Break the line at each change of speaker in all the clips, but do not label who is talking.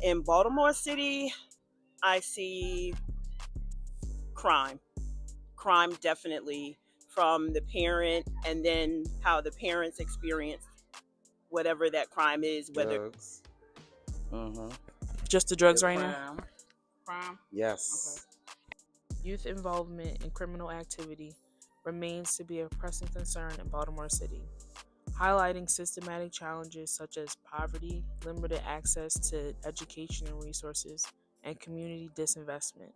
In Baltimore City, I see crime. Crime definitely from the parent, and then how the parents experience whatever that crime is, whether
Drugs. Mm-hmm.
Just the drugs
Yep.
right now?
crime. Crime. Okay.
Yes.
Youth involvement in criminal activity remains to be a pressing concern in Baltimore City, highlighting systematic challenges such as poverty, limited access to education and resources, and community disinvestment.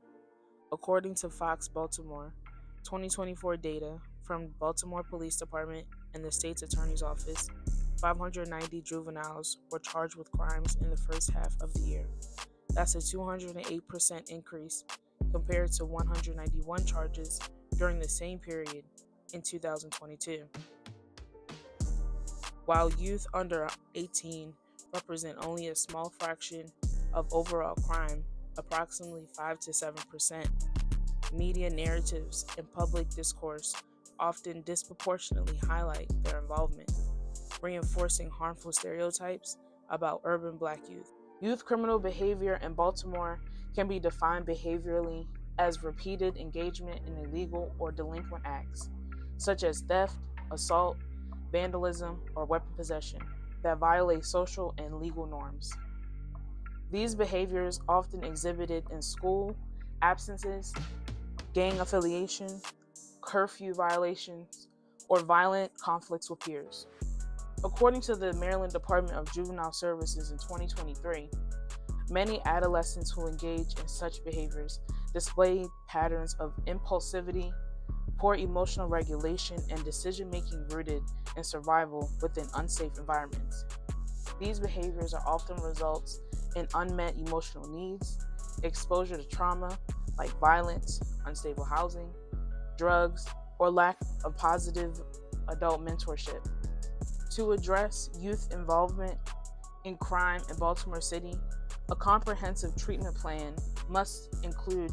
According to Fox Baltimore, 2024 data from Baltimore Police Department and the state's attorney's office, 590 juveniles were charged with crimes in the first half of the year. That's a 208% increase compared to 191 charges during the same period in 2022. While youth under 18 represent only a small fraction of overall crime, approximately 5 to 7%, media narratives and public discourse often disproportionately highlight their involvement, reinforcing harmful stereotypes about urban Black youth. Youth criminal behavior in Baltimore can be defined behaviorally as repeated engagement in illegal or delinquent acts, such as theft, assault, vandalism, or weapon possession, that violate social and legal norms. These behaviors often exhibited in school, absences, gang affiliation, curfew violations, or violent conflicts with peers. According to the Maryland Department of Juvenile Services in 2023, many adolescents who engage in such behaviors display patterns of impulsivity, poor emotional regulation, and decision-making rooted in survival within unsafe environments. These behaviors are often results in unmet emotional needs, exposure to trauma like violence, unstable housing, drugs, or lack of positive adult mentorship. To address youth involvement in crime in Baltimore City, a comprehensive treatment plan must include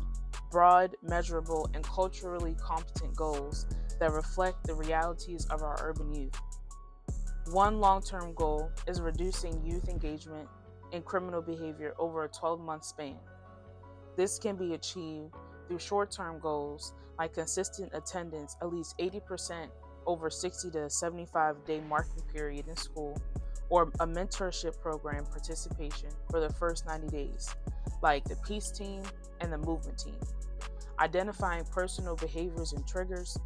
broad, measurable, and culturally competent goals that reflect the realities of our urban youth. One long-term goal is reducing youth engagement in criminal behavior over a 12-month span. This can be achieved through short-term goals like consistent attendance at least 80% over 60 to 75-day marking period in school, or a mentorship program participation for the first 90 days, like the Peace Team and the Movement Team. Identifying personal behaviors and triggers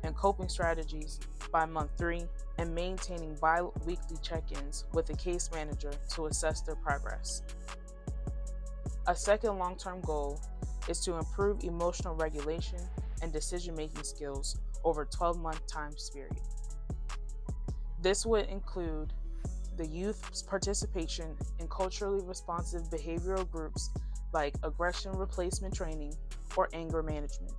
and coping strategies by month 3, and maintaining bi-weekly check-ins with a case manager to assess their progress. A second long-term goal is to improve emotional regulation and decision-making skills over a 12-month time period. This would include the youth's participation in culturally responsive behavioral groups like aggression replacement training or anger management,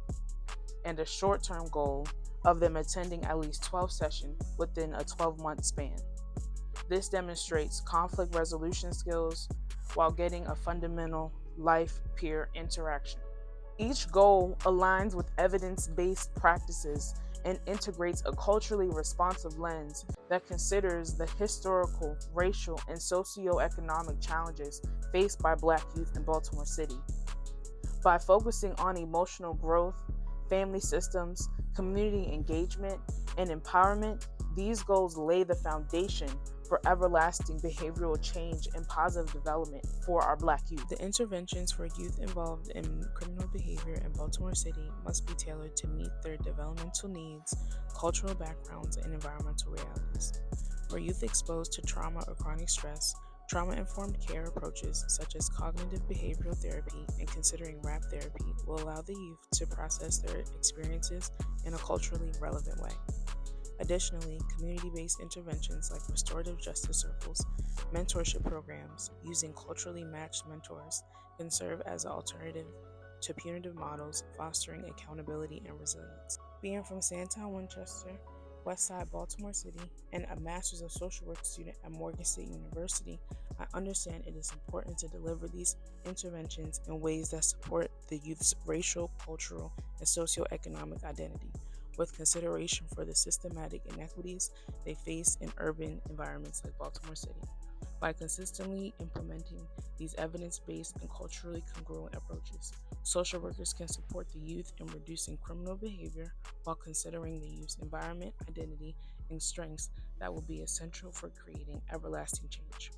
and a short-term goal of them attending at least 12 sessions within a 12-month span. This demonstrates conflict resolution skills while getting a fundamental life-peer interaction. Each goal aligns with evidence-based practices and integrates a culturally responsive lens that considers the historical, racial, and socioeconomic challenges faced by Black youth in Baltimore City. By focusing on emotional growth, family systems, community engagement, and empowerment, these goals lay the foundation for everlasting behavioral change and positive development for our Black youth. The interventions for youth involved in criminal behavior in Baltimore City must be tailored to meet their developmental needs, cultural backgrounds, and environmental realities. For youth exposed to trauma or chronic stress, trauma-informed care approaches such as cognitive behavioral therapy and considering rap therapy will allow the youth to process their experiences in a culturally relevant way. Additionally, community-based interventions like restorative justice circles, mentorship programs using culturally matched mentors can serve as an alternative to punitive models, fostering accountability and resilience. Being from Sandtown, Winchester, Westside Baltimore City, and a Master's of Social Work student at Morgan State University, I understand it is important to deliver these interventions in ways that support the youth's racial, cultural, and socioeconomic identity, with consideration for the systematic inequities they face in urban environments like Baltimore City. By consistently implementing these evidence-based and culturally congruent approaches, social workers can support the youth in reducing criminal behavior while considering the youth's environment, identity, and strengths that will be essential for creating everlasting change.